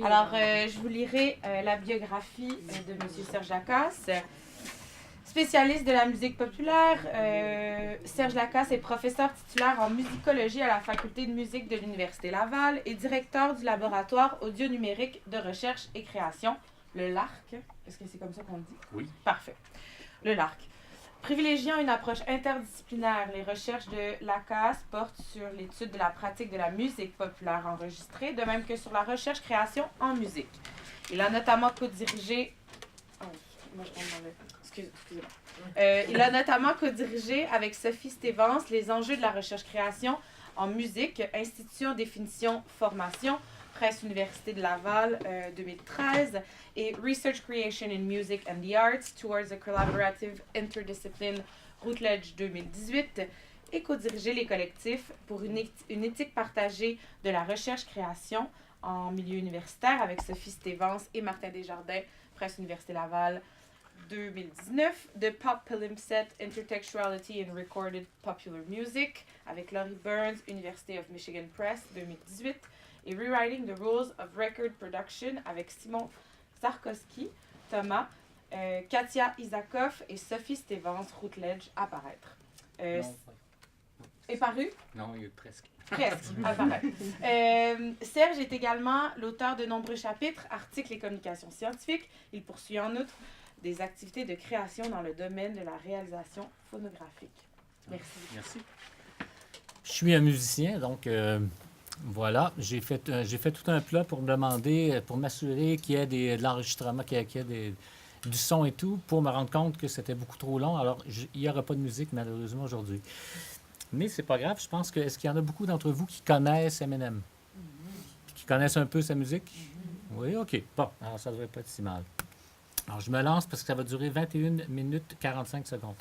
Alors, je vous lirai la biographie de M. Serge Lacasse. Spécialiste de la musique populaire, Serge Lacasse est professeur titulaire en musicologie à la Faculté de musique de l'Université Laval et directeur du laboratoire audio-numérique de recherche et création, le LARC. Est-ce que c'est comme ça qu'on le dit? Oui. Parfait. Le LARC. Privilégiant une approche interdisciplinaire, les recherches de Lacasse portent sur l'étude de la pratique de la musique populaire enregistrée, de même que sur la recherche-création en musique. Il a notamment co-dirigé... il a notamment co-dirigé avec Sophie Stevens les enjeux de la recherche-création en musique, Institution, définition, formation, Presse Université de Laval 2013 et Research Creation in Music and the Arts Towards a Collaborative Interdiscipline Routledge 2018 et co-dirigé les collectifs pour une éthique partagée de la recherche-création en milieu universitaire avec Sophie Stevens et Martin Desjardins, Presse Université Laval 2019, de Pop Palimpsest, Intertextuality in Recorded Popular Music avec Laurie Burns, University of Michigan Press 2018 et Rewriting the Rules of Record Production avec Simon Sarkowski, Thomas, Katia Isakov et Sophie Stevens, Routledge, à paraître. Est paru? Non, il est presque. Presque, à paraître. Serge est également l'auteur de nombreux chapitres, articles et communications scientifiques. Il poursuit en outre des activités de création dans le domaine de la réalisation phonographique. Merci. Merci. Je suis un musicien, donc voilà. J'ai fait tout un plat pour me demander, pour m'assurer qu'il y ait de l'enregistrement, qu'il y ait du son et tout, pour me rendre compte que c'était beaucoup trop long. Alors, il n'y aura pas de musique, malheureusement, aujourd'hui. Mais c'est pas grave. Je pense que... Est-ce qu'il y en a beaucoup d'entre vous qui connaissent Eminem? Qui connaissent un peu sa musique? Oui, OK. Bon, alors ça ne devrait pas être si mal. Alors, je me lance parce que ça va durer 21 minutes 45 secondes.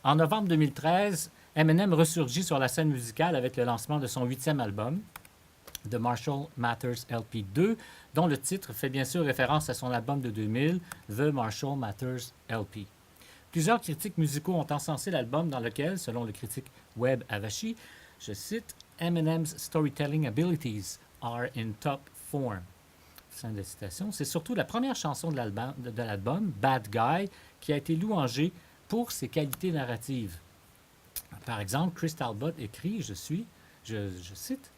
En novembre 2013, Eminem ressurgit sur la scène musicale avec le lancement de son 8e album, The Marshall Mathers LP 2, dont le titre fait bien sûr référence à son album de 2000, The Marshall Mathers LP. Plusieurs critiques musicaux ont encensé l'album dans lequel, selon le critique Webb Avashi, je cite, Eminem's storytelling abilities are in top form. Fin de citation. C'est surtout la première chanson de l'album, Bad Guy, qui a été louangée pour ses qualités narratives. Par exemple, Chris Talbot écrit, je cite,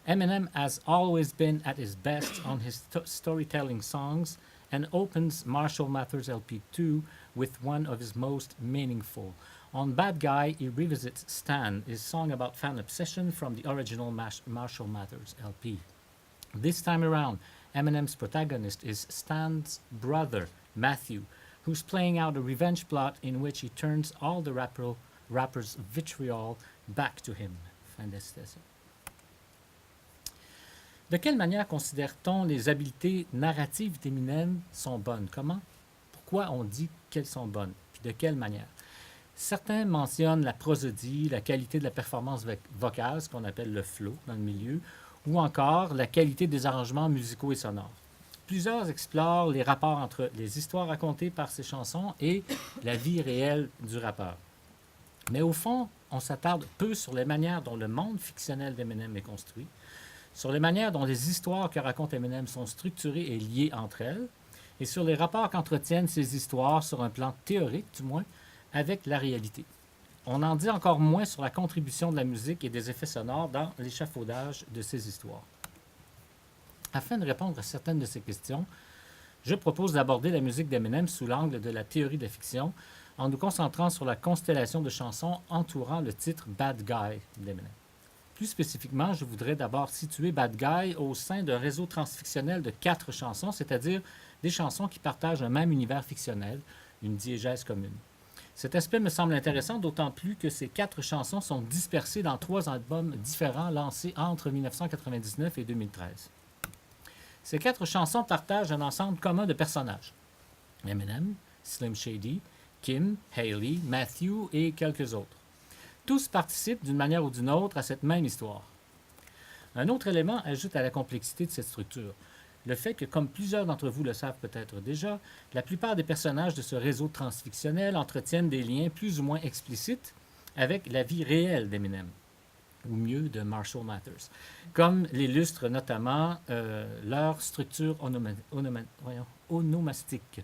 Eminem has always been at his best on his storytelling songs and opens Marshall Mathers LP2 with one of his most meaningful. On Bad Guy, he revisits Stan, his song about fan obsession from the original Marshall Mathers LP. This time around, Eminem's protagonist is Stan's brother, Matthew, who's playing out a revenge plot in which he turns all the rapper's vitriol back to him. Fin de citation. De quelle manière considère-t-on les habiletés narratives d'Eminem sont bonnes? Comment? Pourquoi on dit qu'elles sont bonnes? Puis de quelle manière? Certains mentionnent la prosodie, la qualité de la performance vocale, ce qu'on appelle le flow dans le milieu, ou encore la qualité des arrangements musicaux et sonores. Plusieurs explorent les rapports entre les histoires racontées par ces chansons et la vie réelle du rappeur. Mais au fond, on s'attarde peu sur les manières dont le monde fictionnel d'Eminem est construit, sur les manières dont les histoires que raconte Eminem sont structurées et liées entre elles, et sur les rapports qu'entretiennent ces histoires sur un plan théorique, du moins, avec la réalité. On en dit encore moins sur la contribution de la musique et des effets sonores dans l'échafaudage de ces histoires. Afin de répondre à certaines de ces questions, je propose d'aborder la musique d'Eminem sous l'angle de la théorie de la fiction, en nous concentrant sur la constellation de chansons entourant le titre Bad Guy d'Eminem. Plus spécifiquement, je voudrais d'abord situer Bad Guy au sein d'un réseau transfictionnel de 4 chansons, c'est-à-dire des chansons qui partagent un même univers fictionnel, une diégèse commune. Cet aspect me semble intéressant, d'autant plus que ces 4 chansons sont dispersées dans 3 albums différents lancés entre 1999 et 2013. Ces 4 chansons partagent un ensemble commun de personnages. Eminem, Slim Shady, Kim, Hailey, Matthew et quelques autres. Tous participent d'une manière ou d'une autre à cette même histoire. Un autre élément ajoute à la complexité de cette structure. Le fait que, comme plusieurs d'entre vous le savent peut-être déjà, la plupart des personnages de ce réseau transfictionnel entretiennent des liens plus ou moins explicites avec la vie réelle d'Eminem. ou mieux de Marshall Mathers, comme l'illustre notamment leur structure onomastique.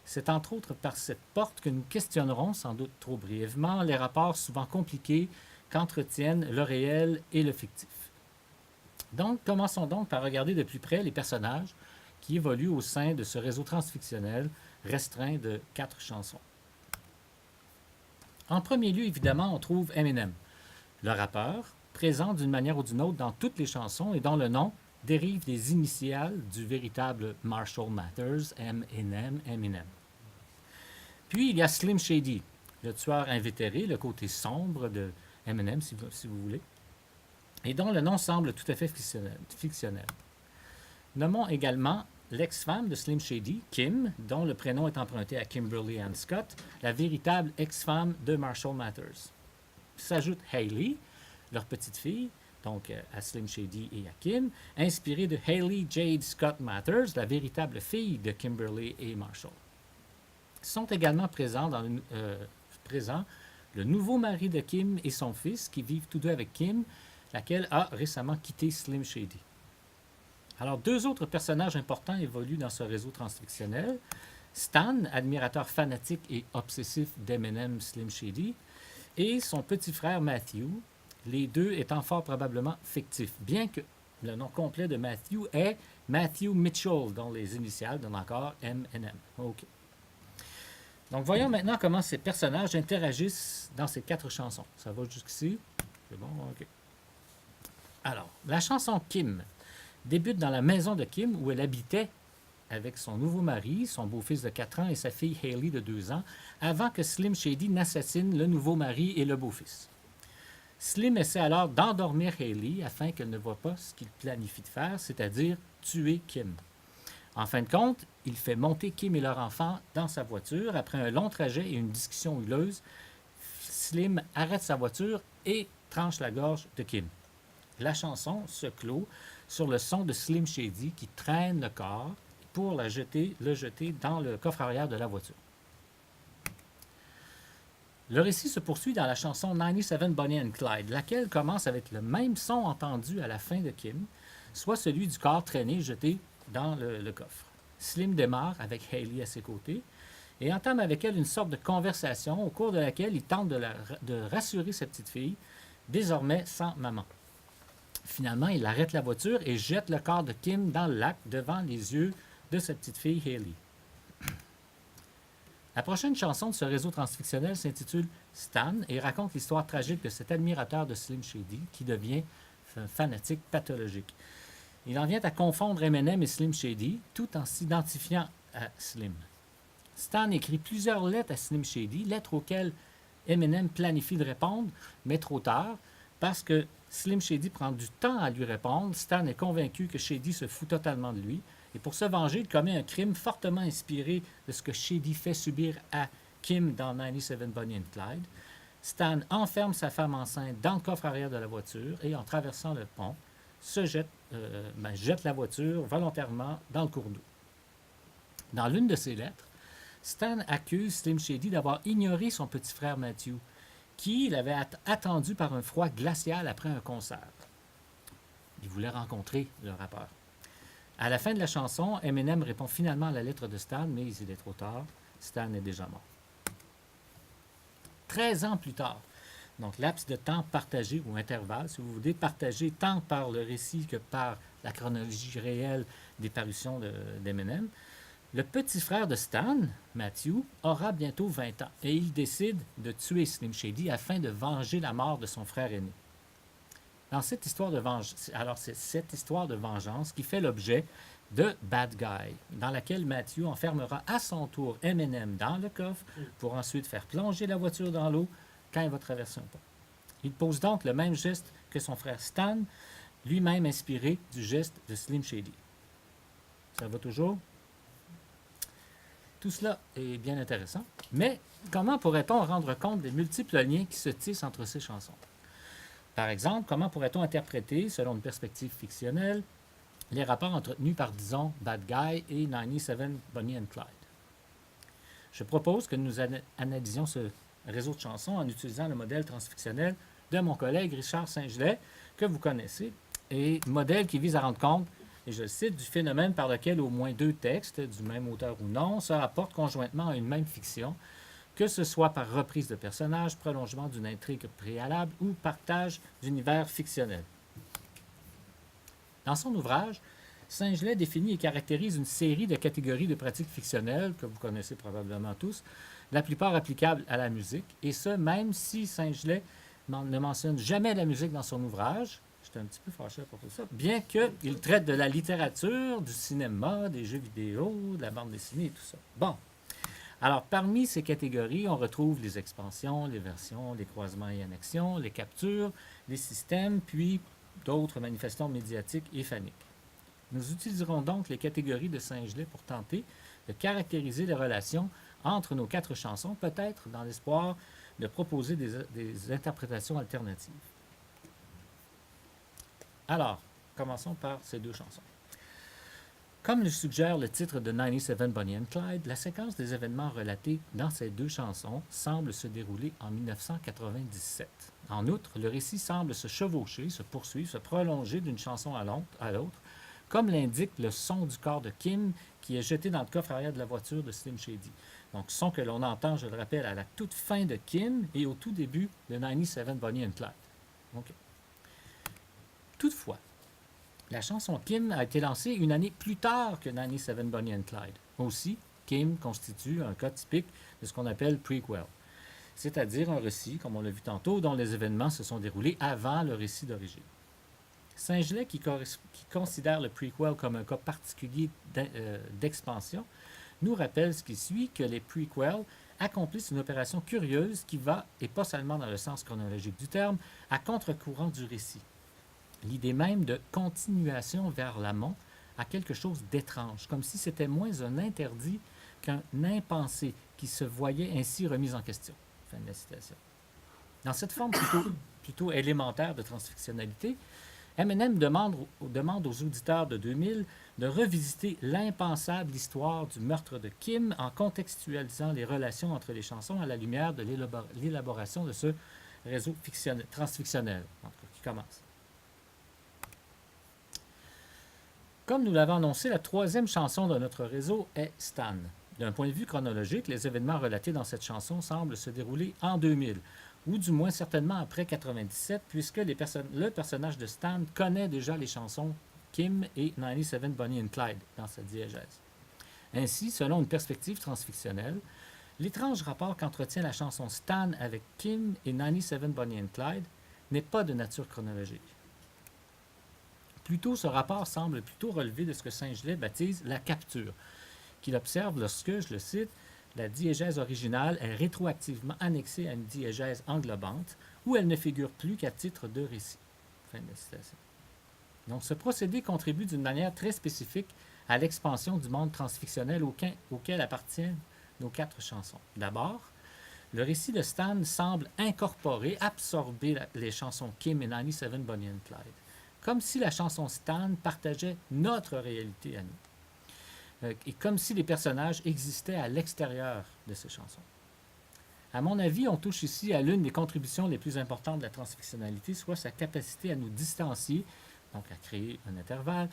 C'est entre autres par cette porte que nous questionnerons, sans doute trop brièvement, les rapports souvent compliqués qu'entretiennent le réel et le fictif. Donc, commençons donc par regarder de plus près les personnages qui évoluent au sein de ce réseau transfictionnel restreint de 4 chansons. En premier lieu, évidemment, on trouve Eminem, le rappeur, présent d'une manière ou d'une autre dans toutes les chansons et dont le nom dérive des initiales du véritable Marshall Mathers, Eminem. Puis, il y a Slim Shady, le tueur invétéré, le côté sombre de Eminem, si vous voulez, et dont le nom semble tout à fait fictionnel. Nommons également l'ex-femme de Slim Shady, Kim, dont le prénom est emprunté à Kimberly Ann Scott, la véritable ex-femme de Marshall Mathers. S'ajoute Hailey, leur petite fille, donc à Slim Shady et à Kim, inspirée de Hailey Jade Scott Mathers, la véritable fille de Kimberly et Marshall. Sont également présents le nouveau mari de Kim et son fils, qui vivent tous deux avec Kim, laquelle a récemment quitté Slim Shady. Alors, 2 autres personnages importants évoluent dans ce réseau transfictionnel. Stan, admirateur fanatique et obsessif d'Eminem Slim Shady, et son petit frère Matthew, les deux étant fort probablement fictifs, bien que le nom complet de Matthew est Matthew Mitchell, dont les initiales donnent encore M&M. OK. Donc, voyons maintenant comment ces personnages interagissent dans ces 4 chansons. Ça va jusqu'ici? C'est bon? OK. Alors, la chanson Kim débute dans la maison de Kim où elle habitait avec son nouveau mari, son beau-fils de 4 ans et sa fille Hailey de 2 ans, avant que Slim Shady n'assassine le nouveau mari et le beau-fils. Slim essaie alors d'endormir Hailey afin qu'elle ne voie pas ce qu'il planifie de faire, c'est-à-dire tuer Kim. En fin de compte, il fait monter Kim et leur enfant dans sa voiture. Après un long trajet et une discussion houleuse, Slim arrête sa voiture et tranche la gorge de Kim. La chanson se clôt sur le son de Slim Shady qui traîne le corps pour le jeter dans le coffre arrière de la voiture. Le récit se poursuit dans la chanson 97 Bonnie and Clyde, laquelle commence avec le même son entendu à la fin de Kim, soit celui du corps traîné jeté dans le coffre. Slim démarre avec Hailey à ses côtés et entame avec elle une sorte de conversation au cours de laquelle il tente de rassurer sa petite fille, désormais sans maman. Finalement, il arrête la voiture et jette le corps de Kim dans le lac devant les yeux de sa petite fille Hailey. La prochaine chanson de ce réseau transfictionnel s'intitule Stan et raconte l'histoire tragique de cet admirateur de Slim Shady qui devient un fanatique pathologique. Il en vient à confondre Eminem et Slim Shady tout en s'identifiant à Slim. Stan écrit plusieurs lettres à Slim Shady, lettres auxquelles Eminem planifie de répondre, mais trop tard, parce que Slim Shady prend du temps à lui répondre. Stan est convaincu que Shady se fout totalement de lui. Et pour se venger, il commet un crime fortement inspiré de ce que Shady fait subir à Kim dans 97 Bonnie and Clyde. Stan enferme sa femme enceinte dans le coffre arrière de la voiture et en traversant le pont, jette la voiture volontairement dans le cours d'eau. Dans l'une de ses lettres, Stan accuse Slim Shady d'avoir ignoré son petit frère Matthew, qui l'avait attendu par un froid glacial après un concert. Il voulait rencontrer le rappeur. À la fin de la chanson, Eminem répond finalement à la lettre de Stan, mais il est trop tard. Stan est déjà mort. 13 ans plus tard, donc laps de temps partagé ou intervalle, si vous voulez, partagé tant par le récit que par la chronologie réelle des parutions d'Eminem, le petit frère de Stan, Matthew, aura bientôt 20 ans et il décide de tuer Slim Shady afin de venger la mort de son frère aîné. Dans cette histoire de c'est cette histoire de vengeance qui fait l'objet de Bad Guy, dans laquelle Matthew enfermera à son tour Eminem dans le coffre pour ensuite faire plonger la voiture dans l'eau quand il va traverser un pont. Il pose donc le même geste que son frère Stan, lui-même inspiré du geste de Slim Shady. Ça va toujours? Tout cela est bien intéressant, mais comment pourrait-on rendre compte des multiples liens qui se tissent entre ces chansons? Par exemple, comment pourrait-on interpréter, selon une perspective fictionnelle, les rapports entretenus par, disons, Bad Guy et 97 Bonnie and Clyde? Je propose que nous analysions ce réseau de chansons en utilisant le modèle transfictionnel de mon collègue Richard Saint-Gelais, que vous connaissez, et modèle qui vise à rendre compte, et je le cite, du phénomène par lequel au moins 2 textes, du même auteur ou non, se rapportent conjointement à une même fiction, que ce soit par reprise de personnages, prolongement d'une intrigue préalable ou partage d'univers fictionnel. Dans son ouvrage, Saint-Gelais définit et caractérise une série de catégories de pratiques fictionnelles, que vous connaissez probablement tous, la plupart applicables à la musique, et ce, même si Saint-Gelais ne mentionne jamais la musique dans son ouvrage. J'étais un petit peu fâché pour tout ça, bien qu'il traite de la littérature, du cinéma, des jeux vidéo, de la bande dessinée et tout ça. Bon. Alors, parmi ces catégories, on retrouve les expansions, les versions, les croisements et annexions, les captures, les systèmes, puis d'autres manifestations médiatiques et phaniques. Nous utiliserons donc les catégories de Saint-Gelais pour tenter de caractériser les relations entre nos 4 chansons, peut-être dans l'espoir de proposer des interprétations alternatives. Alors, commençons par ces 2 chansons. Comme le suggère le titre de 97 Bonnie and Clyde, la séquence des événements relatés dans ces 2 chansons semble se dérouler en 1997. En outre, le récit semble se chevaucher, se poursuivre, se prolonger d'une chanson à l'autre, comme l'indique le son du corps de Kim qui est jeté dans le coffre arrière de la voiture de Slim Shady. Donc, son que l'on entend, je le rappelle, à la toute fin de Kim et au tout début de 97 Bonnie and Clyde. Okay. Toutefois, la chanson Kim a été lancée une année plus tard que 97 Bonnie and Clyde. Aussi, Kim constitue un cas typique de ce qu'on appelle prequel, c'est-à-dire un récit, comme on l'a vu tantôt, dont les événements se sont déroulés avant le récit d'origine. Saint-Gelais, qui considère le prequel comme un cas particulier d'expansion, nous rappelle ce qui suit, que les prequels accomplissent une opération curieuse qui va, et pas seulement dans le sens chronologique du terme, à contre-courant du récit. L'idée même de continuation vers l'amont a quelque chose d'étrange, comme si c'était moins un interdit qu'un impensé qui se voyait ainsi remis en question. Fin de la citation. Dans cette forme plutôt élémentaire de transfictionnalité, Eminem demande aux auditeurs de 2000 de revisiter l'impensable histoire du meurtre de Kim en contextualisant les relations entre les chansons à la lumière de l'élaboration de ce réseau transfictionnel, qui commence. Comme nous l'avons annoncé, la 3e chanson de notre réseau est Stan. D'un point de vue chronologique, les événements relatés dans cette chanson semblent se dérouler en 2000, ou du moins certainement après 1997, puisque le personnage de Stan connaît déjà les chansons Kim et 97 Bonnie and Clyde dans sa diégèse. Ainsi, selon une perspective transfictionnelle, l'étrange rapport qu'entretient la chanson Stan avec Kim et 97 Bonnie and Clyde n'est pas de nature chronologique. Plutôt, ce rapport semble plutôt relever de ce que Saint-Gelais baptise la capture, qu'il observe lorsque, je le cite, la diégèse originale est rétroactivement annexée à une diégèse englobante où elle ne figure plus qu'à titre de récit. Fin de la citation. Donc, ce procédé contribue d'une manière très spécifique à l'expansion du monde transfictionnel auquel appartiennent nos 4 chansons. D'abord, le récit de Stan semble absorber les chansons Kim et 97 Bonnie and Clyde, comme si la chanson Stan partageait notre réalité à nous, et comme si les personnages existaient à l'extérieur de ces chansons. À mon avis, on touche ici à l'une des contributions les plus importantes de la transfictionnalité, soit sa capacité à nous distancier, donc à créer un intervalle,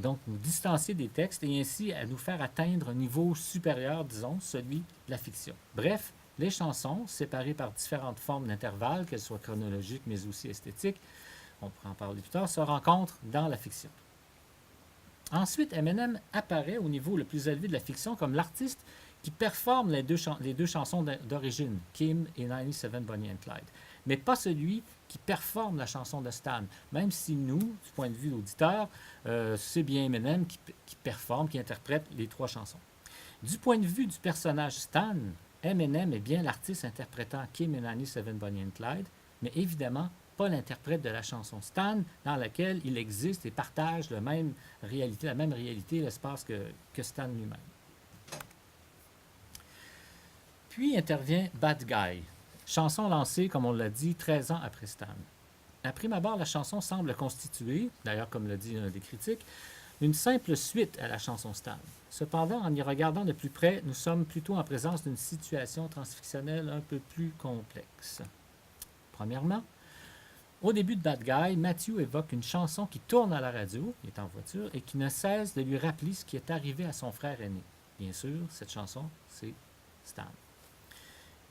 donc nous distancier des textes et ainsi à nous faire atteindre un niveau supérieur, disons, celui de la fiction. Bref, les chansons, séparées par différentes formes d'intervalles, qu'elles soient chronologiques mais aussi esthétiques, on pourra en parler plus tard, se rencontrent dans la fiction. Ensuite, Eminem apparaît au niveau le plus élevé de la fiction comme l'artiste qui performe les deux chansons d'origine, Kim et 97 Bonnie and Clyde, mais pas celui qui performe la chanson de Stan, même si nous, du point de vue de l'auditeur, c'est bien Eminem qui performe, qui interprète les 3 chansons. Du point de vue du personnage Stan, Eminem est bien l'artiste interprétant Kim et 97 Bonnie and Clyde, mais évidemment pas l'interprète de la chanson Stan, dans laquelle il existe et partage la même réalité, l'espace que Stan lui-même. Puis intervient Bad Guy, chanson lancée, comme on l'a dit, 13 ans après Stan. À prime abord, la chanson semble constituer, d'ailleurs comme l'a dit un des critiques, une simple suite à la chanson Stan. Cependant, en y regardant de plus près, nous sommes plutôt en présence d'une situation transfictionnelle un peu plus complexe. Premièrement, Au début de Bad Guy, Matthew évoque une chanson qui tourne à la radio, il est en voiture, et qui ne cesse de lui rappeler ce qui est arrivé à son frère aîné. Bien sûr, cette chanson, c'est Stan.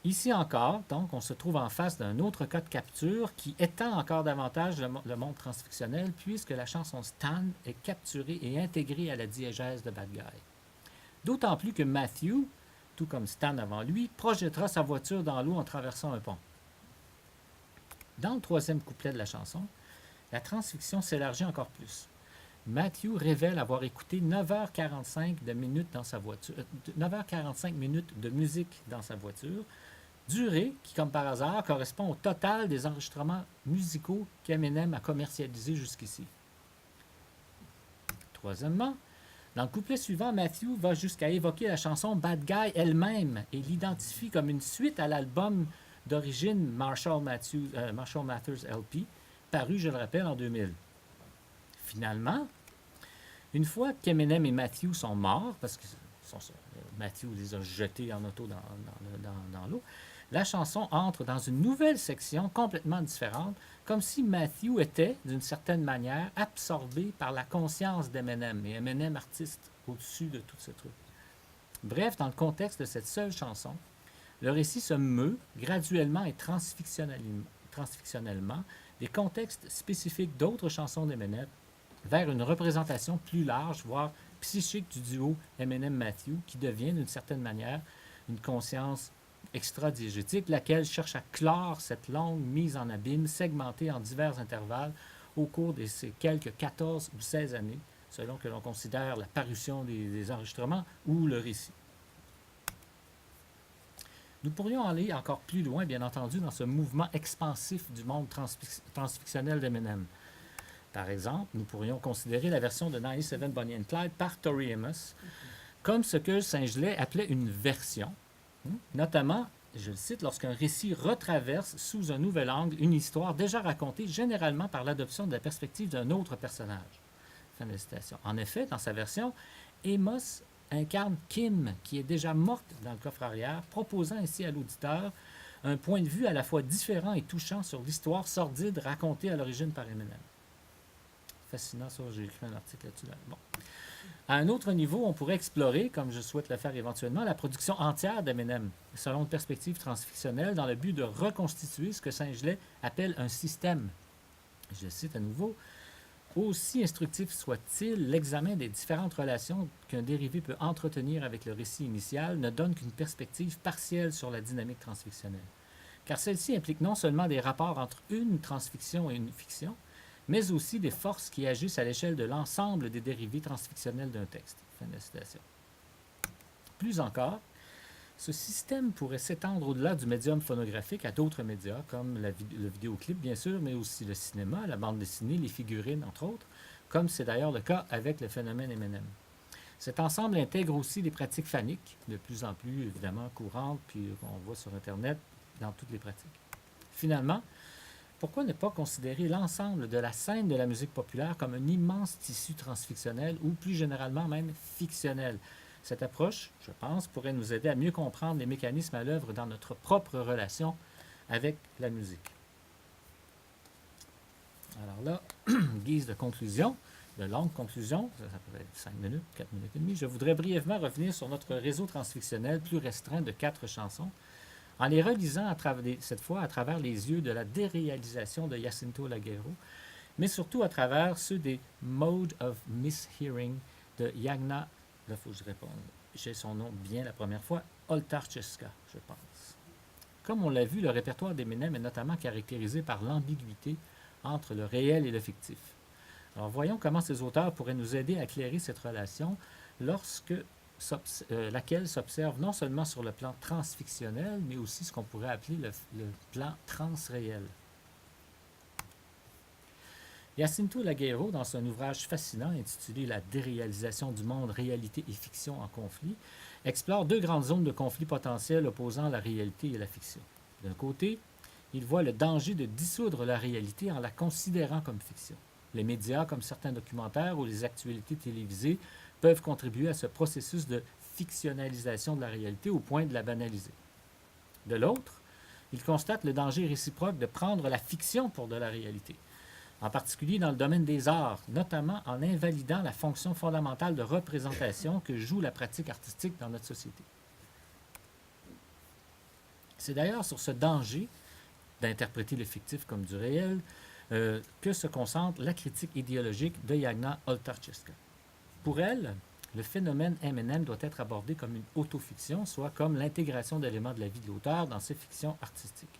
Ici encore, donc, on se trouve en face d'un autre cas de capture qui étend encore davantage le monde transfictionnel puisque la chanson Stan est capturée et intégrée à la diégèse de Bad Guy. D'autant plus que Matthew, tout comme Stan avant lui, projettera sa voiture dans l'eau en traversant un pont. Dans le troisième couplet de la chanson, la transfiction s'élargit encore plus. Matthew révèle avoir écouté 9h45 de minutes dans sa voiture, 9h45 minutes de musique dans sa voiture, durée qui, comme par hasard, correspond au total des enregistrements musicaux qu'Eminem a commercialisés jusqu'ici. Troisièmement, dans le couplet suivant, Matthew va jusqu'à évoquer la chanson Bad Guy elle-même et l'identifie comme une suite à l'album d'origine Marshall Mathers LP, paru, je le rappelle, en 2000. Finalement, une fois qu'Eminem et Matthew sont morts, parce que Matthew les a jetés en auto dans l'eau, la chanson entre dans une nouvelle section complètement différente, comme si Matthew était, d'une certaine manière, absorbé par la conscience d'Eminem, et Eminem artiste au-dessus de tout ce truc. Bref, dans le contexte de cette seule chanson, le récit se meut graduellement et transfictionnellement des contextes spécifiques d'autres chansons d'Eminem vers une représentation plus large, voire psychique du duo Eminem-Matthew, qui devient d'une certaine manière une conscience extra-diégétique, laquelle cherche à clore cette longue mise en abîme, segmentée en divers intervalles au cours de ces quelques 14 ou 16 années, selon que l'on considère la parution des enregistrements ou le récit. Nous pourrions aller encore plus loin, bien entendu, dans ce mouvement expansif du monde transfictionnel d'Eminem. Par exemple, nous pourrions considérer la version de 97 Bonnie and Clyde par Tori Amos comme ce que Saint-Gelais appelait une version, notamment, je le cite, lorsqu'un récit retraverse sous un nouvel angle une histoire déjà racontée généralement par l'adoption de la perspective d'un autre personnage. Fin de citation. En effet, dans sa version, Amos incarne Kim, qui est déjà morte dans le coffre arrière, proposant ainsi à l'auditeur un point de vue à la fois différent et touchant sur l'histoire sordide racontée à l'origine par Eminem. Fascinant, ça, j'ai écrit un article là-dessus. Bon. À un autre niveau, on pourrait explorer, comme je souhaite le faire éventuellement, la production entière d'Eminem, selon une perspective transfictionnelle, dans le but de reconstituer ce que Saint-Gelais appelle un système. Je cite à nouveau. Aussi instructif soit-il, l'examen des différentes relations qu'un dérivé peut entretenir avec le récit initial ne donne qu'une perspective partielle sur la dynamique transfictionnelle. Car celle-ci implique non seulement des rapports entre une transfiction et une fiction, mais aussi des forces qui agissent à l'échelle de l'ensemble des dérivés transfictionnels d'un texte. Fin de citation. Plus encore, ce système pourrait s'étendre au-delà du médium phonographique à d'autres médias, comme le vidéoclip, bien sûr, mais aussi le cinéma, la bande dessinée, les figurines, entre autres, comme c'est d'ailleurs le cas avec le phénomène Eminem. Cet ensemble intègre aussi des pratiques phaniques, de plus en plus, évidemment, courantes, puis on voit sur Internet dans toutes les pratiques. Finalement, pourquoi ne pas considérer l'ensemble de la scène de la musique populaire comme un immense tissu transfictionnel ou plus généralement même fictionnel? Cette approche, je pense, pourrait nous aider à mieux comprendre les mécanismes à l'œuvre dans notre propre relation avec la musique. Alors là, guise de conclusion, de longue conclusion, ça peut être 5 minutes, 4 minutes et demie, je voudrais brièvement revenir sur notre réseau transfictionnel plus restreint de 4 chansons, en les relisant cette fois à travers les yeux de la déréalisation de Jacinto Laguerro, mais surtout à travers ceux des Mode of Mishearing de Jagna, là il faut que je réponde, j'ai son nom bien la première fois, Oltarczyska, je pense. Comme on l'a vu, le répertoire d'Eminem est notamment caractérisé par l'ambiguïté entre le réel et le fictif. Alors voyons comment ces auteurs pourraient nous aider à éclairer cette relation laquelle s'observe non seulement sur le plan transfictionnel, mais aussi ce qu'on pourrait appeler le plan transréel. Jacinto Laguerro, dans son ouvrage fascinant intitulé « La déréalisation du monde, réalité et fiction en conflit », explore 2 grandes zones de conflit potentiels opposant la réalité et la fiction. D'un côté, il voit le danger de dissoudre la réalité en la considérant comme fiction. Les médias, comme certains documentaires ou les actualités télévisées, peuvent contribuer à ce processus de fictionnalisation de la réalité au point de la banaliser. De l'autre, il constate le danger réciproque de prendre la fiction pour de la réalité, en particulier dans le domaine des arts, notamment en invalidant la fonction fondamentale de représentation que joue la pratique artistique dans notre société. C'est d'ailleurs sur ce danger d'interpréter le fictif comme du réel que se concentre la critique idéologique de Jagna Oltarczyska. Pour elle, le phénomène M&M doit être abordé comme une autofiction, soit comme l'intégration d'éléments de la vie de l'auteur dans ses fictions artistiques.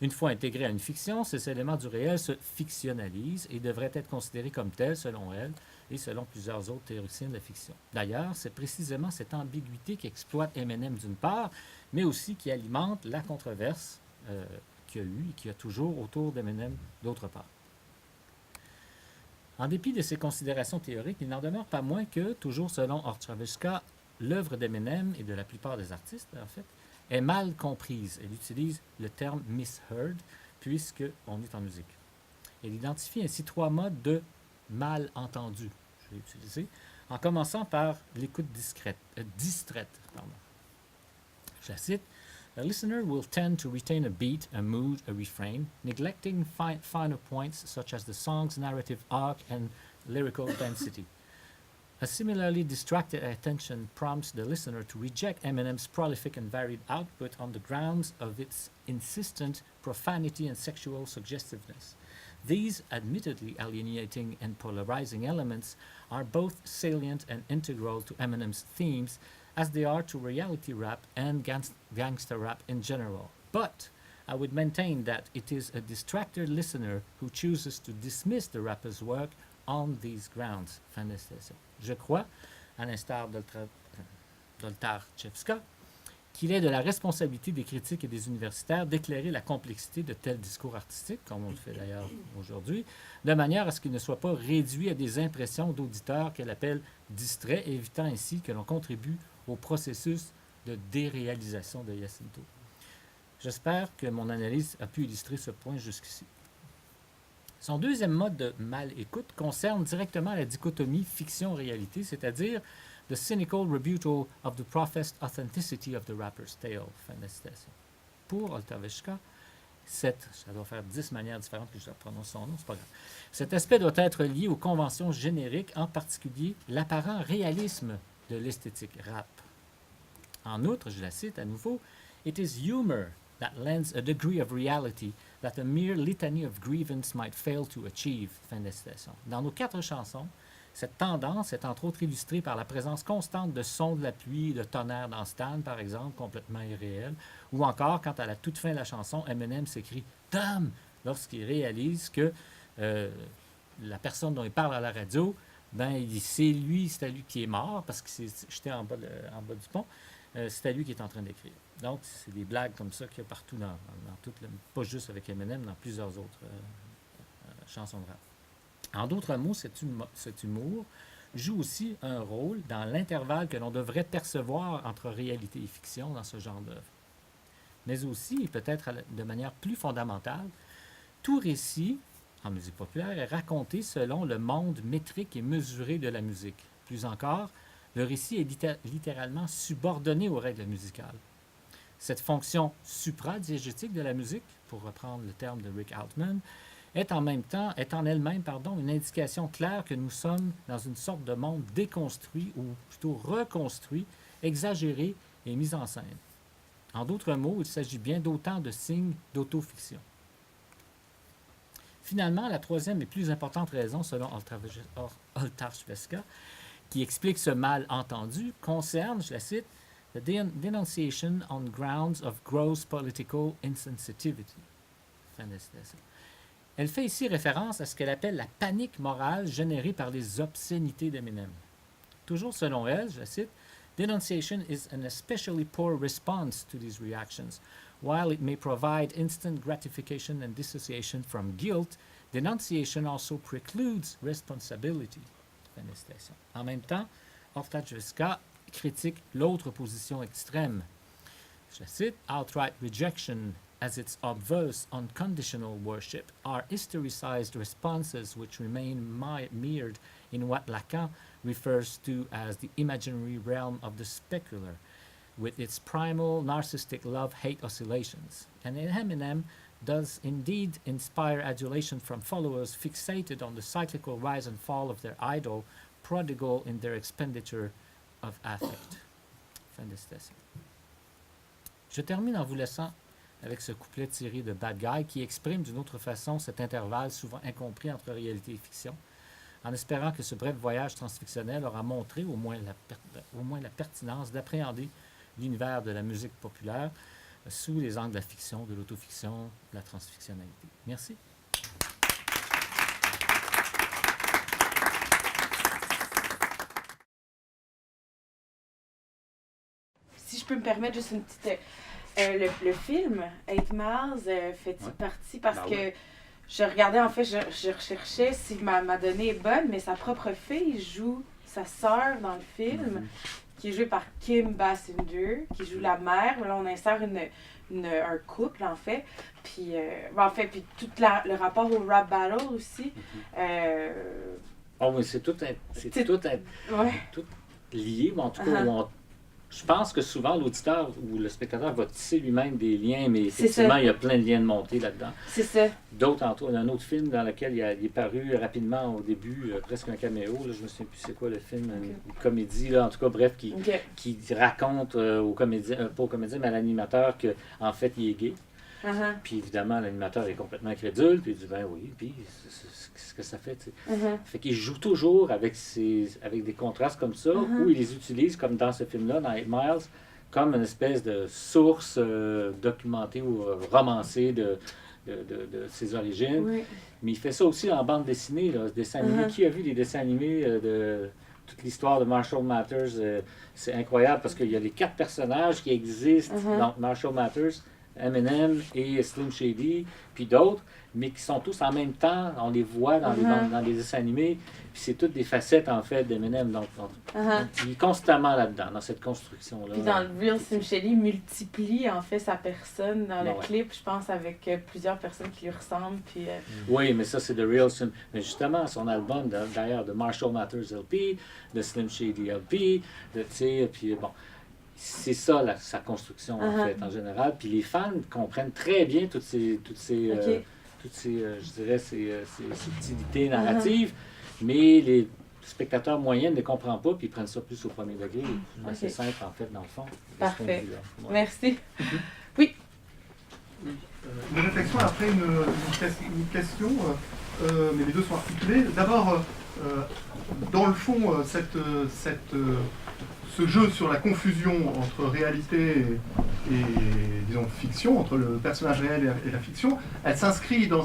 Une fois intégrés à une fiction, ces éléments du réel se fictionnalisent et devraient être considérés comme tels selon elle et selon plusieurs autres théoriciens de la fiction. D'ailleurs, c'est précisément cette ambiguïté qui exploite M&M d'une part, mais aussi qui alimente la controverse qu'il y a eu et qu'il y a toujours autour d'Eminem d'autre part. En dépit de ces considérations théoriques, il n'en demeure pas moins que, toujours selon Oltarczyska, l'œuvre d'Eminem et de la plupart des artistes, en fait, est mal comprise. Elle utilise le terme misheard, puisqu'on est en musique. Elle identifie ainsi 3 modes de mal entendu, je vais utiliser, en commençant par l'écoute distraite. Je la cite. A listener will tend to retain a beat, a mood, a refrain, neglecting finer points such as the song's narrative arc and lyrical density. A similarly distracted attention prompts the listener to reject Eminem's prolific and varied output on the grounds of its insistent profanity and sexual suggestiveness. These admittedly alienating and polarizing elements are both salient and integral to Eminem's themes as they are to reality rap and gangster rap in general. But I would maintain that it is a distracted listener who chooses to dismiss the rapper's work on these grounds. Fin de citation. Je crois, à l'instar d'Oltarczyska, qu'il est de la responsabilité des critiques et des universitaires d'éclairer la complexité de tels discours artistiques, comme on le fait d'ailleurs aujourd'hui, de manière à ce qu'il ne soit pas réduit à des impressions d'auditeurs qu'elle appelle distraits, évitant ainsi que l'on contribue au processus de déréalisation de Jacinto. J'espère que mon analyse a pu illustrer ce point jusqu'ici. Son deuxième mode de mal-écoute concerne directement la dichotomie fiction-réalité, c'est-à-dire the cynical rebuttal of the professed authenticity of the rapper's tale. Fin de citation. Pour Oltarczyska, ça doit faire 10 manières différentes que je prononce son nom, c'est pas grave. Cet aspect doit être lié aux conventions génériques, en particulier l'apparent réalisme de l'esthétique rap. En outre, je la cite à nouveau, « It is humor that lends a degree of reality that a mere litany of grievance might fail to achieve. » Fin de citation. Dans nos 4 chansons, cette tendance est entre autres illustrée par la présence constante de sons de la pluie et de tonnerre dans Stan, par exemple, complètement irréel, ou encore quand à la toute fin de la chanson, Eminem s'écrie « Damn !» lorsqu'il réalise que la personne dont il parle à la radio, ben, c'est à lui qui est mort parce qu'il s'est jeté en bas du pont. C'est à lui qui est en train d'écrire. Donc, c'est des blagues comme ça qu'il y a partout dans tout pas juste avec Eminem, dans plusieurs autres chansons de rap. En d'autres mots, cet humour joue aussi un rôle dans l'intervalle que l'on devrait percevoir entre réalité et fiction dans ce genre d'œuvre. Mais aussi, et peut-être de manière plus fondamentale, tout récit en musique populaire est raconté selon le monde métrique et mesuré de la musique. Plus encore, le récit est littéralement subordonné aux règles musicales. Cette fonction supradiégétique de la musique, pour reprendre le terme de Rick Altman, est en elle-même une indication claire que nous sommes dans une sorte de monde déconstruit ou plutôt reconstruit, exagéré et mis en scène. En d'autres mots, il s'agit bien d'autant de signes d'autofiction. Finalement, la troisième et plus importante raison, selon Oltarczyska, qui explique ce mal entendu, concerne, je la cite, « the denunciation on grounds of gross political insensitivity ». Fin de citation. Elle fait ici référence à ce qu'elle appelle la panique morale générée par les obscénités d'Eminem. Toujours selon elle, je la cite, « Denunciation is an especially poor response to these reactions. While it may provide instant gratification and dissociation from guilt, denunciation also precludes responsibility. » Fin de citation. En même temps, Oltarczyska critique l'autre position extrême. Je la cite, « Outright rejection as its obverse unconditional worship are historicized responses which remain mired in what Lacan refers to as the imaginary realm of the specular. with its primal narcissistic love-hate oscillations. And Eminem does indeed inspire adulation from followers fixated on the cyclical rise and fall of their idol, prodigal in their expenditure of affect. Fin de citation. Je termine en vous laissant avec ce couplet tiré de Bad Guy qui exprime d'une autre façon cet intervalle souvent incompris entre réalité et fiction, en espérant que ce bref voyage transfictionnel aura montré au moins la pertinence d'appréhender l'univers de la musique populaire sous les angles de la fiction, de l'autofiction, de la transfictionnalité. Merci. Si je peux me permettre juste une petite... le film, 8 Miles, fait-il partie? Parce que je regardais, en fait, je recherchais si ma donnée est bonne, mais sa propre fille joue sa sœur dans le film, qui est jouée par Kim Basinger, qui joue la mère. Là, on insère un couple, en fait. Puis, puis tout le rapport au rap battle aussi. Oh, mais c'est tout lié, mais en tout cas, je pense que souvent l'auditeur ou le spectateur va tisser lui-même des liens, mais effectivement, il y a plein de liens de montée là-dedans. C'est ça. D'autres, il y a un autre film dans lequel il est paru rapidement au début, presque un caméo, là, je ne me souviens plus c'est quoi le film, une comédie, là, en tout cas, bref, qui raconte aux comédiens, pas aux comédiens, mais à l'animateur qu'en fait, il est gay. Puis évidemment, l'animateur est complètement incrédule, puis il dit ben oui, puis c'est ce que ça fait, tu sais. Fait qu'il joue toujours avec des contrastes comme ça, où il les utilise, comme dans ce film-là, dans 8 Miles, comme une espèce de source documentée ou romancée de ses origines. Oui. Mais il fait ça aussi en bande dessinée, là, dessin animé. Qui a vu les dessins animés de toute l'histoire de Marshall Mathers? C'est incroyable parce qu'il y a les 4 personnages qui existent dans Marshall Mathers, Eminem et Slim Shady, puis d'autres, mais qui sont tous en même temps, on les voit dans les dessins animés, puis c'est toutes des facettes en fait d'Eminem, donc il est constamment là-dedans, dans cette construction-là. Puis dans le Real Slim Shady, il multiplie en fait sa personne dans le clip, je pense, avec plusieurs personnes qui lui ressemblent. Puis, Oui, mais ça c'est The Real Slim, mais justement son album d'ailleurs de Marshall Mathers LP, de Slim Shady LP, tu sais, puis bon. C'est ça, sa construction, en fait, en général. Puis les fans comprennent très bien toutes ces je dirais, ces subtilités narratives, mais les spectateurs moyens ne les comprennent pas, puis ils prennent ça plus au premier degré. C'est simple, en fait, dans le fond. Parfait. Merci. Oui. Une réflexion après une question, mais les deux sont articulés. D'abord, dans le fond, ce jeu sur la confusion entre réalité et disons, fiction, entre le personnage réel et la fiction, elle s'inscrit dans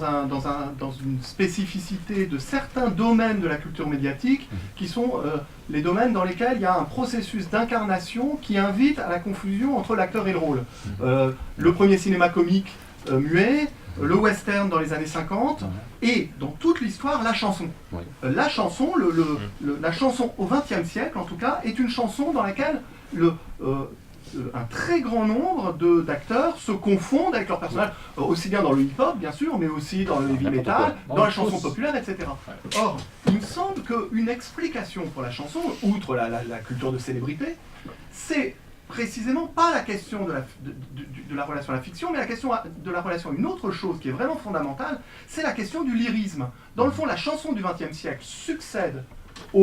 une spécificité de certains domaines de la culture médiatique qui sont les domaines dans lesquels il y a un processus d'incarnation qui invite à la confusion entre l'acteur et le rôle. Le premier cinéma comique muet, le western dans les années 50, et dans toute l'histoire, la chanson. Oui. La chanson, la chanson au XXe siècle, en tout cas, est une chanson dans laquelle un très grand nombre d'acteurs se confondent avec leurs personnages, aussi bien dans le hip-hop, bien sûr, mais aussi dans le heavy metal, dans la chanson populaire, etc. Or, il me semble qu'une explication pour la chanson, outre la culture de célébrité, c'est précisément pas la question de la relation à la fiction, mais la question de la relation à une autre chose qui est vraiment fondamentale, c'est la question du lyrisme. Dans le fond, la chanson du XXe siècle succède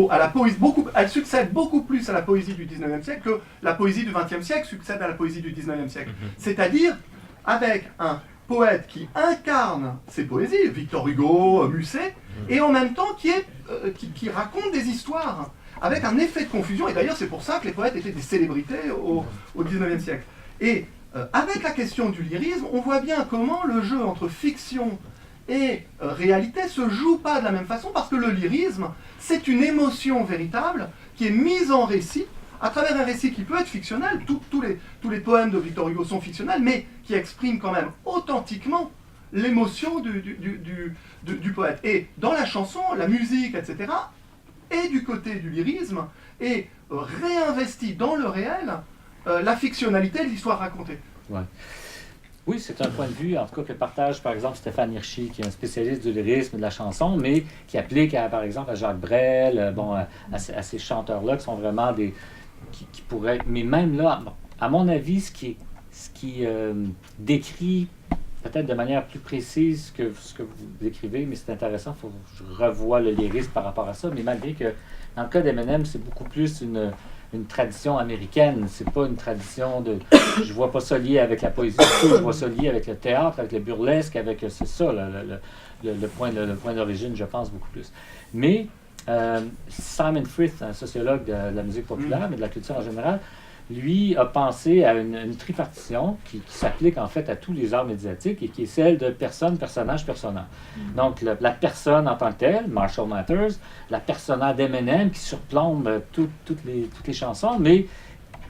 à la poésie, elle succède beaucoup plus à la poésie du XIXe siècle que la poésie du XXe siècle succède à la poésie du XIXe siècle. C'est-à-dire avec un poète qui incarne ses poésies, Victor Hugo, Musset, et en même temps qui raconte des histoires avec un effet de confusion, et d'ailleurs c'est pour ça que les poètes étaient des célébrités au XIXe siècle. Et avec la question du lyrisme, on voit bien comment le jeu entre fiction et réalité se joue pas de la même façon, parce que le lyrisme, c'est une émotion véritable qui est mise en récit, à travers un récit qui peut être fictionnel, tous les poèmes de Victor Hugo sont fictionnels, mais qui expriment quand même authentiquement l'émotion du poète. Et dans la chanson, la musique, etc., et du côté du lyrisme, et réinvestit dans le réel la fictionnalité de l'histoire racontée. Ouais. Oui, c'est un point de vue, en tout cas, que partage, par exemple, Stéphane Hirschi, qui est un spécialiste du lyrisme et de la chanson, mais qui applique, par exemple, à Jacques Brel, à ces chanteurs-là qui sont vraiment qui pourraient... Mais même là, à mon avis, ce qui décrit peut-être de manière plus précise que ce que vous décrivez, mais c'est intéressant, il faut que je revoie le lyrisme par rapport à ça, mais malgré que dans le cas d'Eminem, c'est beaucoup plus une tradition américaine, c'est pas une tradition de... Je vois pas ça lié avec la poésie, je vois ça lié avec le théâtre, avec le burlesque, avec... C'est ça, le point d'origine, je pense, beaucoup plus. Mais Simon Frith, un sociologue de la musique populaire, mais de la culture en général, lui a pensé à une tripartition qui s'applique en fait à tous les arts médiatiques et qui est celle de personne, personnage, persona. Donc la personne en tant que telle, Marshall Mathers, la persona d'Eminem qui surplombe toutes les chansons, mais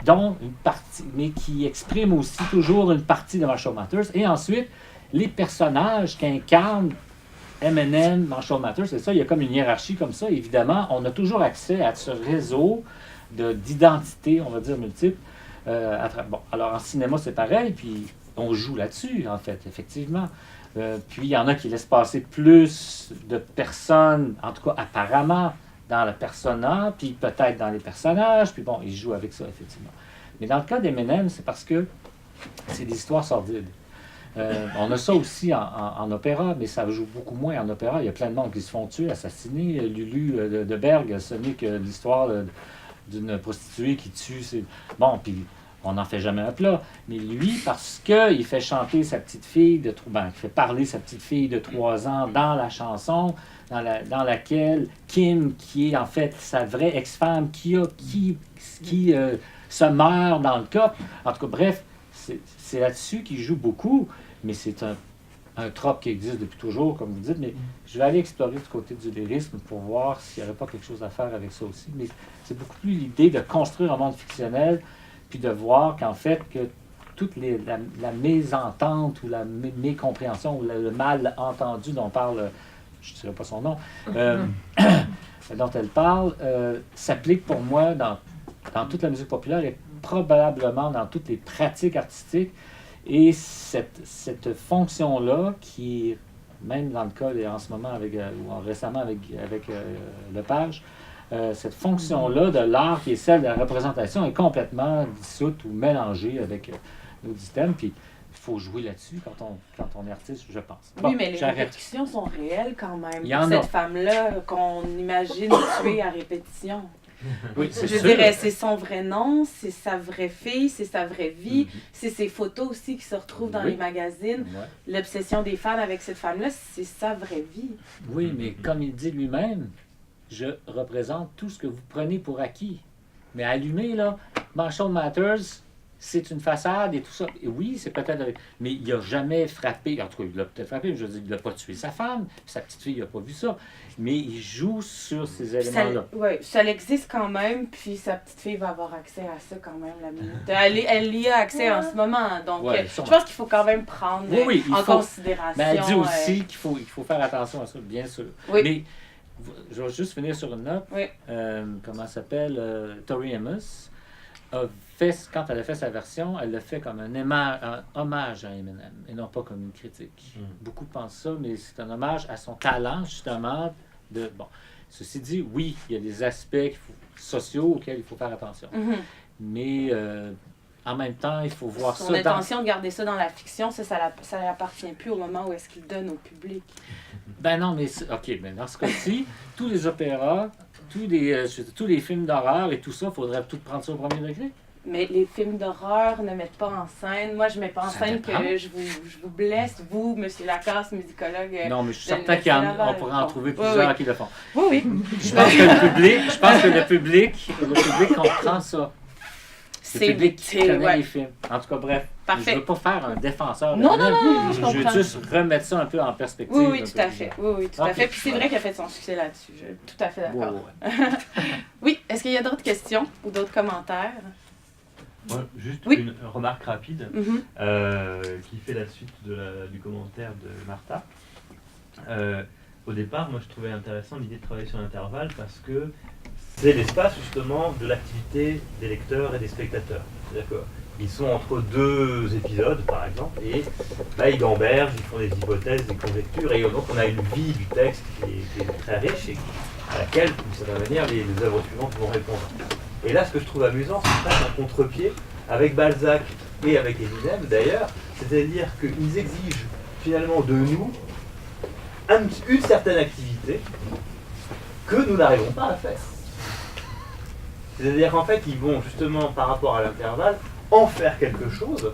dont une partie, mais qui exprime aussi toujours une partie de Marshall Mathers, et ensuite les personnages qu'incarnent Eminem, Marshall Mathers, c'est ça, il y a comme une hiérarchie comme ça. Évidemment, on a toujours accès à ce réseau d'identités, on va dire, multiples. Bon, alors en cinéma, c'est pareil, puis on joue là-dessus, en fait, effectivement. Puis il y en a qui laissent passer plus de personnes, en tout cas apparemment, dans le persona, puis peut-être dans les personnages, puis bon, ils jouent avec ça, effectivement. Mais dans le cas d'Eminem, c'est parce que c'est des histoires sordides. On a ça aussi en opéra, mais ça joue beaucoup moins en opéra. Il y a plein de monde qui se font tuer, assassiner. Lulu de Berg, ce n'est que l'histoire d'une prostituée qui tue. Bon, puis on n'en fait jamais un plat. Mais lui, parce qu'il fait chanter sa petite fille il fait parler sa petite fille de 3 ans dans la chanson, dans laquelle Kim, qui est en fait sa vraie ex-femme, qui se meurt dans le cas. En tout cas, bref, c'est là-dessus qu'il joue beaucoup, mais c'est un trope qui existe depuis toujours, comme vous dites, mais je vais aller explorer du côté du lyrisme pour voir s'il n'y aurait pas quelque chose à faire avec ça aussi. Mais c'est beaucoup plus l'idée de construire un monde fictionnel, puis de voir qu'en fait, que toute la mésentente ou la mécompréhension ou le mal entendu dont parle, je ne dirais pas son nom, dont elle parle, s'applique pour moi dans toute la musique populaire et probablement dans toutes les pratiques artistiques. Et cette fonction-là, qui est, même dans le cas en ce moment, ou récemment avec Lepage, cette fonction-là de l'art qui est celle de la représentation est complètement dissoute ou mélangée avec nos systèmes. Puis il faut jouer là-dessus quand on est artiste, je pense. Bon, oui, mais les répercussions sont réelles quand même. Il y en a. Cette femme-là qu'on imagine tuer à répétition. Oui, c'est je sûr. dirais, c'est son vrai nom, c'est sa vraie fille, c'est sa vraie vie, c'est ses photos aussi qui se retrouvent dans les magazines. Ouais. L'obsession des fans avec cette femme-là, c'est sa vraie vie. Oui, mais comme il dit lui-même, je représente tout ce que vous prenez pour acquis. Mais allumé, là, Marshall Mathers, c'est une façade et tout ça. Et oui, c'est peut-être... Mais il n'a jamais frappé, en tout cas, il l'a peut-être frappé, mais je veux dire, il n'a pas tué sa femme, sa petite fille n'a pas vu ça. Mais il joue sur ces éléments-là. Oui, ça existe quand même, puis sa petite fille va avoir accès à ça quand même la minute. Elle y a accès en ce moment, donc je pense qu'il faut quand même prendre considération. Mais elle dit aussi qu'il faut faire attention à ça, bien sûr. Oui. Mais je vais juste finir sur une note. Oui. Comment elle s'appelle? Tori Amos. Quand elle a fait sa version, elle l'a fait comme un hommage à Eminem et non pas comme une critique. Beaucoup pensent ça, mais c'est un hommage à son talent, justement. Bon, ceci dit, oui, il y a des aspects sociaux auxquels il faut faire attention. Mais en même temps, il faut voir ça. Son intention de garder ça dans la fiction, ça n'appartient plus au moment où est-ce qu'il donne au public. Ben non, mais OK, mais dans ce cas-ci, tous les opéras, tous les films d'horreur et tout ça, il faudrait tout prendre ça au premier degré. Mais les films d'horreur ne mettent pas en scène. Moi, je ne mets pas en scène que je vous blesse, vous, M. Lacasse, musicologue. Non, mais je suis certain qu'on pourrait en trouver plusieurs qui le font. Oui. Je pense que le public comprend ça. Le public qui connaît les films. En tout cas, bref. Parfait. Je ne veux pas faire un défenseur. Non, je veux juste remettre ça un peu en perspective. Oui, tout à fait. Oui, tout à fait. Puis c'est vrai qu'il a fait son succès là-dessus. Je suis tout à fait d'accord. Oui, est-ce qu'il y a d'autres questions ou d'autres commentaires? Juste une remarque rapide qui fait la suite du commentaire de Martha. Au départ, moi je trouvais intéressant l'idée de travailler sur l'intervalle parce que c'est l'espace justement de l'activité des lecteurs et des spectateurs. C'est-à-dire qu'ils sont entre 2 épisodes par exemple et là ils gambergent, ils font des hypothèses, des conjectures et donc on a une vie du texte qui est très riche et à laquelle, d'une certaine manière, les œuvres suivantes vont répondre. Et là, ce que je trouve amusant, c'est presque un contre-pied avec Balzac et avec Eminem d'ailleurs, c'est-à-dire qu'ils exigent finalement de nous une certaine activité que nous n'arrivons pas à faire. C'est-à-dire qu'en fait, ils vont justement, par rapport à l'intervalle, en faire quelque chose,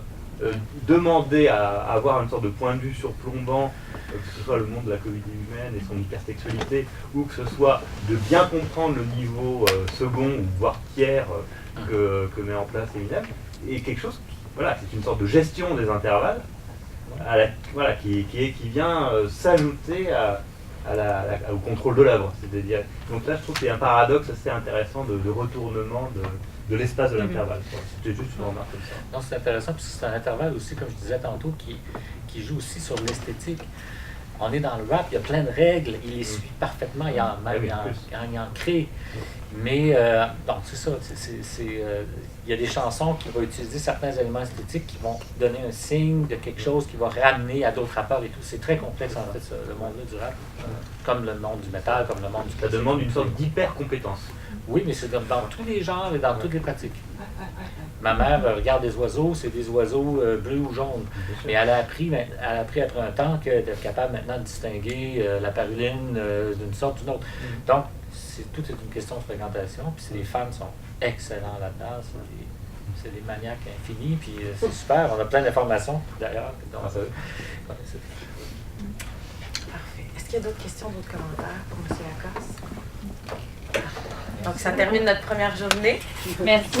demander à avoir une sorte de point de vue surplombant, que ce soit le monde de la comédie humaine et son hypersexualité, ou que ce soit de bien comprendre le niveau second, ou voire tiers, que met en place Eminem, et quelque chose c'est une sorte de gestion des intervalles, qui vient s'ajouter au contrôle de l'œuvre. C'est-à-dire, donc là, je trouve qu'il y a un paradoxe assez intéressant de retournement de l'espace de l'intervalle. C'était juste une remarque comme ça. Non, c'est intéressant, parce que c'est un intervalle aussi, comme je disais tantôt, qui joue aussi sur l'esthétique. On est dans le rap, il y a plein de règles, il les suit parfaitement, il en crée. Mais, donc c'est ça, il y a des chansons qui vont utiliser certains éléments esthétiques qui vont donner un signe de quelque chose qui va ramener à d'autres rapports et tout. C'est très complexe en fait, ça, le monde-là du rap, comme le monde du métal, comme le monde du... Ça demande une sorte d'hyper-compétence. Oui, mais c'est dans tous les genres et dans toutes les pratiques. Ma mère regarde des oiseaux, c'est des oiseaux bleus ou jaunes. Mais elle a appris après un temps qu'elle était capable maintenant de distinguer la paruline d'une sorte ou d'une autre. Donc, tout est une question de fréquentation. Puis les femmes sont excellents là-dedans. C'est des maniaques infinis. Puis c'est super. On a plein d'informations d'ailleurs. Donc, Parfait. Est-ce qu'il y a d'autres questions, d'autres commentaires pour M. Lacoste? Donc, ça termine notre première journée. Merci.